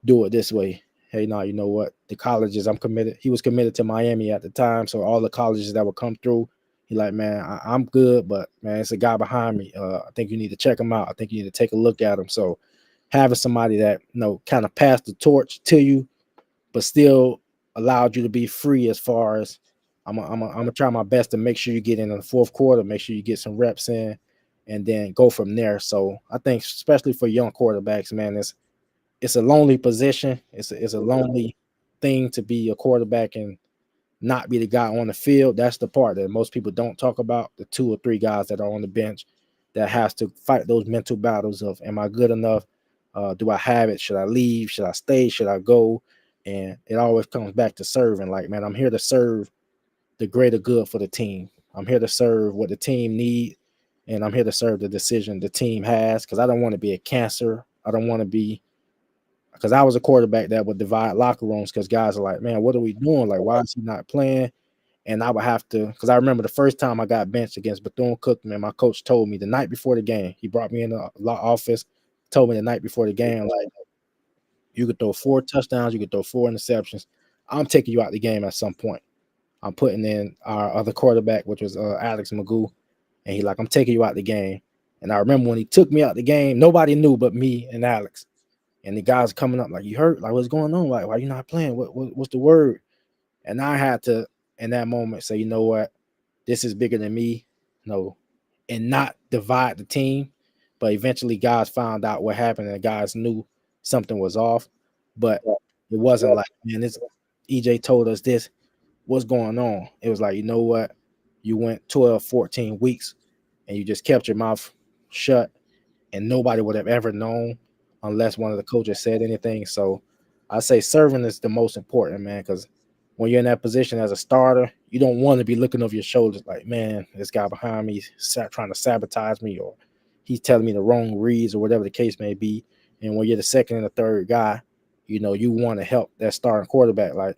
Do it this way. Hey, now you know what? The colleges I'm committed. He was committed to Miami at the time, so all the colleges that would come through, he like, man, I'm good, but man, it's a guy behind me. I think you need to check him out. I think you need to take a look at him. So having somebody that kind of passed the torch to you, but still allowed you to be free as far as I'm gonna try my best to make sure you get in the fourth quarter, make sure you get some reps in, and then go from there. So I think especially for young quarterbacks, man, it's a lonely position. It's a lonely thing to be a quarterback and not be the guy on the field. That's the part that most people don't talk about. The 2 or 3 guys that are on the bench that has to fight those mental battles of, am I good enough? Do I have it? Should I leave? Should I stay? Should I go? And it always comes back to serving. Like, man, I'm here to serve the greater good for the team. I'm here to serve what the team need, and I'm here to serve the decision the team has, because I don't want to be a cancer. I don't want to be, because I was a quarterback that would divide locker rooms because guys are like, man, what are we doing? Like, why is he not playing? And I would have to, because I remember the first time I got benched against Bethune-Cookman, my coach told me the night before the game, he brought me in the office, told me the night before the game, like, you could throw 4 touchdowns, you could throw 4 interceptions. I'm taking you out the game at some point. I'm putting in our other quarterback, which was Alex Magoo, and he like, I'm taking you out the game. And I remember when he took me out the game, nobody knew but me and Alex. And the guys coming up like, you hurt? Like, what's going on? Like, why you not playing? What's the word? And I had to, in that moment, say, you know what? This is bigger than me. No, and not divide the team. But eventually guys found out what happened and guys knew something was off. But it wasn't like, man, this EJ told us this. What's going on? It was like, you know what? You went 12, 14 weeks and you just kept your mouth shut, and nobody would have ever known unless one of the coaches said anything. So I say serving is the most important, man, because when you're in that position as a starter, you don't want to be looking over your shoulders like, man, this guy behind me is trying to sabotage me, or he's telling me the wrong reads, or whatever the case may be. And when you're the second and the third guy, you want to help that starting quarterback. Like,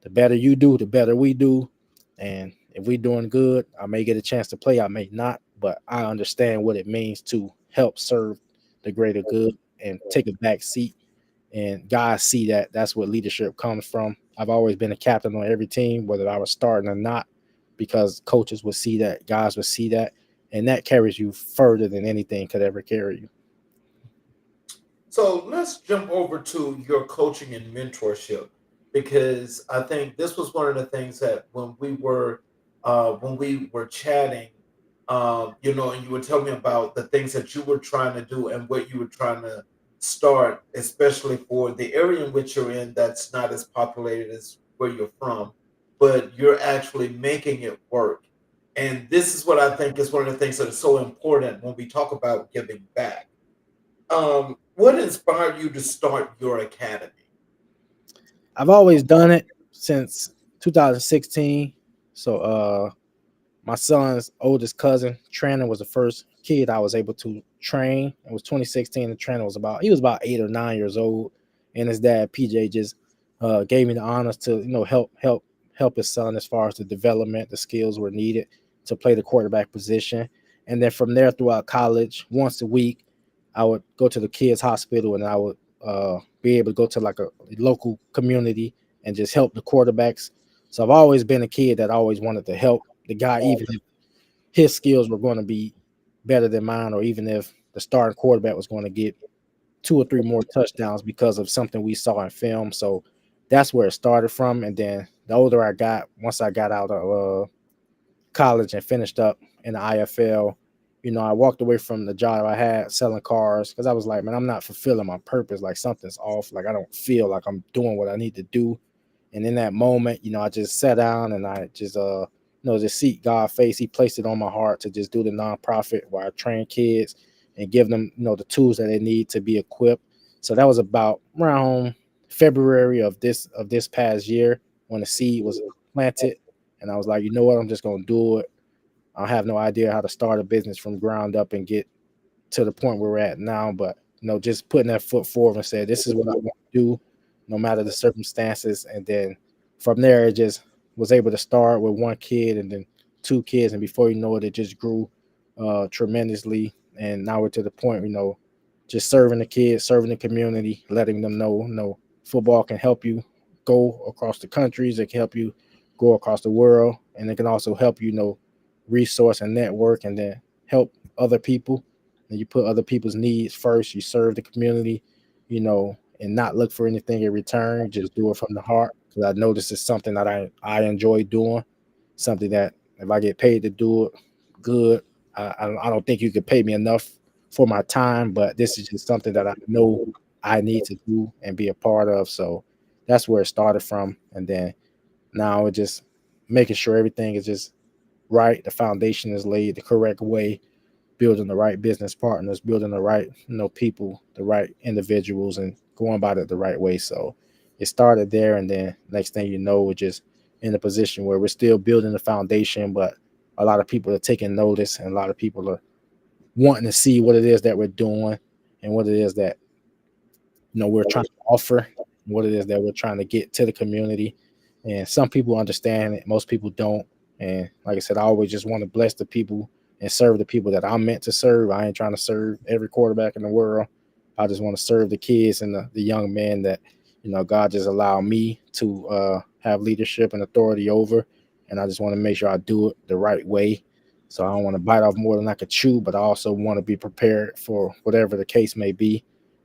the better you do, the better we do. And if we're doing good, I may get a chance to play, I may not, but I understand what it means to help serve the greater good and take a back seat and guys see that. That's what leadership comes from. I've always been a captain on every team, whether I was starting or not, because coaches would see that, guys would see that, and that carries you further than anything could ever carry you. So let's jump over to your coaching and mentorship, because I think this was one of the things that when we were chatting, and you would tell me about the things that you were trying to do and what you were trying to start, especially for the area in which you're in that's not as populated as where you're from, but you're actually making it work. And this is what I think is one of the things that is so important when we talk about giving back. What inspired you to start your academy? I've always done it since 2016. So my son's oldest cousin, Trandon, was the first kid I was able to train. It was 2016, and Trandon was about 8 or 9 years old, and his dad PJ just gave me the honors to help his son as far as the development, the skills were needed to play the quarterback position. And then from there throughout college, once a week, I would go to the kids hospital, and I would be able to go to like a local community and just help the quarterbacks. So I've always been a kid that always wanted to help the guy, even if his skills were going to be better than mine, or even if the starting quarterback was going to get 2 or 3 more touchdowns because of something we saw in film. So that's where it started from. And then the older I got, once I got out of college and finished up in the IFL, I walked away from the job I had selling cars because I was like, man, I'm not fulfilling my purpose. Like something's off. Like I don't feel like I'm doing what I need to do. And in that moment, I just sat down and I just just seek God's face. He placed it on my heart to just do the nonprofit where I train kids and give them, the tools that they need to be equipped. So that was about around February of this past year when the seed was planted. And I was like, you know what, I'm just gonna do it. I have no idea how to start a business from ground up and get to the point where we're at now, but just putting that foot forward and say, this is what I want to do, no matter the circumstances. And then from there, it just was able to start with one kid and then 2 kids. And before you know it, it just grew tremendously. And now we're to the point, just serving the kids, serving the community, letting them know, football can help you go across the countries. It can help you go across the world. And it can also help resource and network, and then help other people. And you put other people's needs first. You serve the community, and not look for anything in return. Just do it from the heart. Because I know this is something that I enjoy doing. Something that if I get paid to do it, good. I don't think you could pay me enough for my time, but this is just something that I know I need to do and be a part of. So that's where it started from. And then now it's just making sure everything is just right. The foundation is laid the correct way, building the right business partners, building the right, people, the right individuals, and going about it the right way. So it started there, and then next thing you know, we're just in a position where we're still building the foundation, but a lot of people are taking notice, and a lot of people are wanting to see what it is that we're doing and what it is that we're trying to offer, what it is that we're trying to get to the community. And some people understand it, most people don't. And like I said, I always just want to bless the people and serve the people that I'm meant to serve. I ain't trying to serve every quarterback in the world. I just want to serve the kids and the young men that God just allowed me to have leadership and authority over. And I just want to make sure I do it the right way. So I don't want to bite off more than I could chew, but I also want to be prepared for whatever the case may be,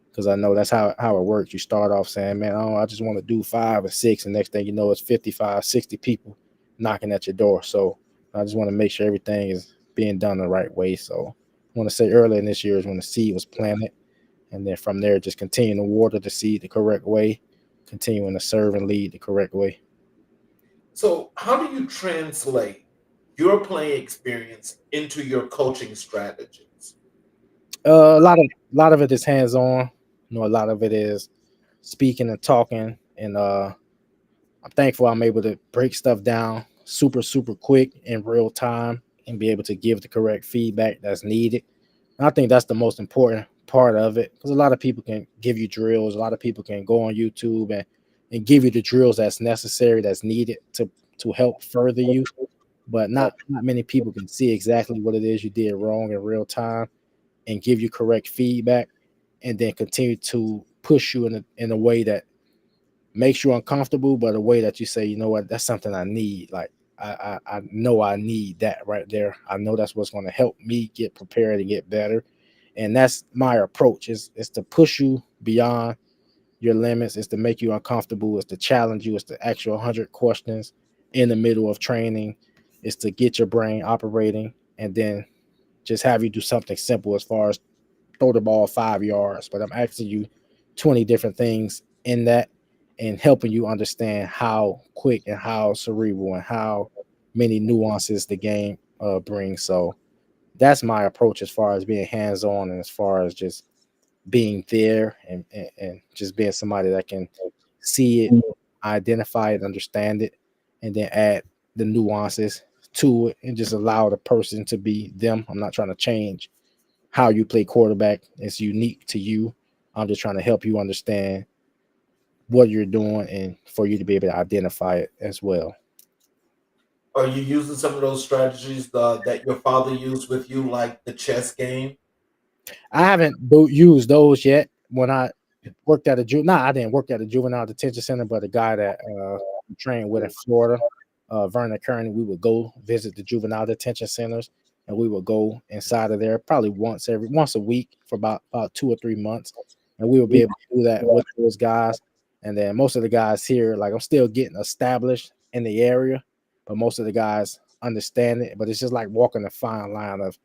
because I know that's how it works. You start off saying, man, I just want to do 5 or 6, and next thing you know, it's 55, 60 people knocking at your door. So I just want to make sure everything is being done the right way. So I want to say earlier in this year is when the seed was planted, and then from there, just continuing to water the seed the correct way, continuing to serve and lead the correct way. So, how do you translate your playing experience into your coaching strategies? A lot of it is hands on. A lot of it is speaking and talking, and I'm thankful I'm able to break stuff down super, super quick in real time and be able to give the correct feedback that's needed. And I think that's the most important part of it, because a lot of people can give you drills. A lot of people can go on YouTube and give you the drills that's necessary, that's needed to help further you. But not many people can see exactly what it is you did wrong in real time and give you correct feedback, and then continue to push you in a way that makes you uncomfortable, but a way that you say, you know what, that's something I need. Like I know I need that right there. I know that's what's going to help me get prepared and get better. And that's my approach is to push you beyond your limits, is to make you uncomfortable, is to challenge you, is to ask you 100 questions in the middle of training, is to get your brain operating, and then just have you do something simple as far as throw the ball 5 yards. But I'm asking you 20 different things in that and helping you understand how quick and how cerebral and how many nuances the game brings. So that's my approach as far as being hands on and as far as just being there and just being somebody that can see it, identify it, understand it, and then add the nuances to it and just allow the person to be them. I'm not trying to change how you play quarterback. It's unique to you. I'm just trying to help you understand what you're doing and for you to be able to identify it as well. Are you using some of those strategies that your father used with you, like the chess game? I haven't used those yet. When I worked at a I didn't work at a juvenile detention center, but a guy that trained with in Florida, Vernon Kearney, we would go visit the juvenile detention centers, and we would go inside of there probably once a week for about 2 or 3 months, and we would be able to do that with those guys. And then most of the guys here, like I'm still getting established in the area, but most of the guys understand it. But it's just like walking a fine line of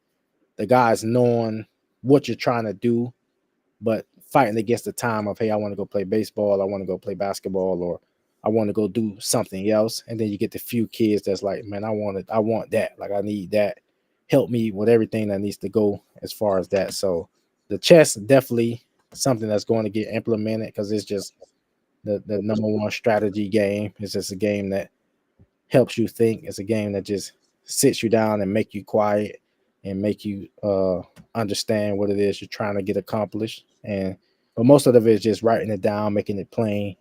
the guys knowing what you're trying to do, but fighting against the time of, hey, I want to go play baseball, I want to go play basketball, or I want to go do something else. And then you get the few kids that's like, man, I want that. Like I need that. Help me with everything that needs to go as far as that. So the chess definitely something that's going to get implemented because it's just the number one strategy game. It's just a game that helps you think. It's a game that just sits you down and make you quiet and make you understand what it is you're trying to get accomplished. And but most of it is just writing it down, making it plain,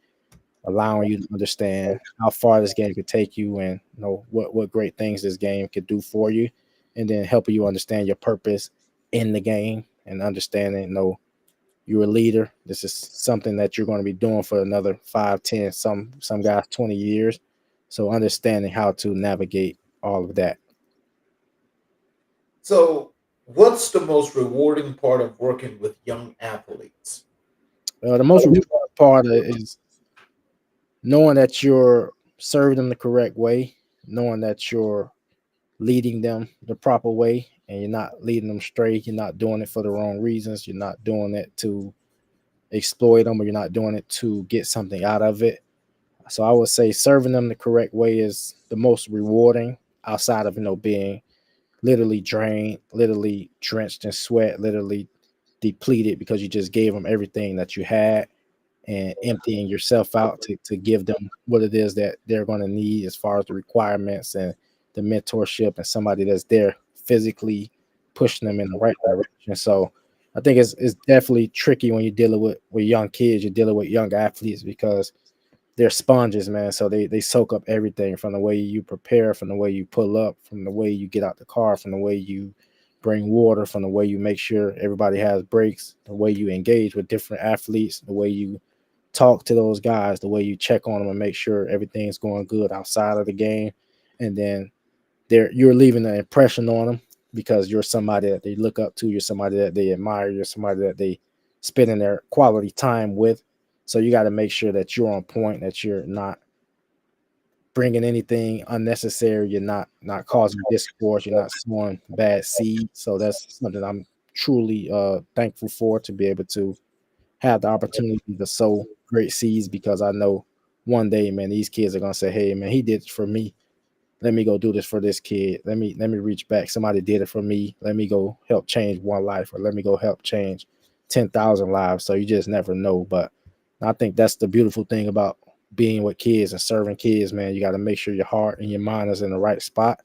allowing you to understand how far this game could take you and you know what great things this game could do for you, and then helping you understand your purpose in the game and understanding, you know, you're a leader. This is something that you're going to be doing for another 5, 10, some guys 20 years. So understanding how to navigate all of that. So, what's the most rewarding part of working with young athletes? The most rewarding part is knowing that you're serving them the correct way, knowing that you're leading them the proper way, and you're not leading them straight. You're not doing it for the wrong reasons. You're not doing it to exploit them, or you're not doing it to get something out of it. So I would say serving them the correct way is the most rewarding outside of, you know, being literally drained, literally drenched in sweat, literally depleted because you just gave them everything that you had and emptying yourself out to give them what it is that they're going to need as far as the requirements and the mentorship and somebody that's there physically pushing them in the right direction. So I think it's definitely tricky when you're dealing with young kids, you're dealing with young athletes because they're sponges, man. So they soak up everything from the way you prepare, from the way you pull up, from the way you get out the car, from the way you bring water, from the way you make sure everybody has breaks, the way you engage with different athletes, the way you talk to those guys, the way you check on them and make sure everything's going good outside of the game. And then you're leaving an impression on them because you're somebody that they look up to, you're somebody that they admire, you're somebody that they spending their quality time with. So you got to make sure that you're on point, that you're not bringing anything unnecessary, you're not causing discourse, you're not sowing bad seed. So that's something I'm truly thankful for, to be able to have the opportunity to sow great seeds, because I know one day, man, these kids are gonna say, hey man, he did it for me, let me go do this for this kid. Let me reach back. Somebody did it for me. Let me go help change one life, or let me go help change 10,000 lives. So you just never know. But I think that's the beautiful thing about being with kids and serving kids, man. You got to make sure your heart and your mind is in the right spot.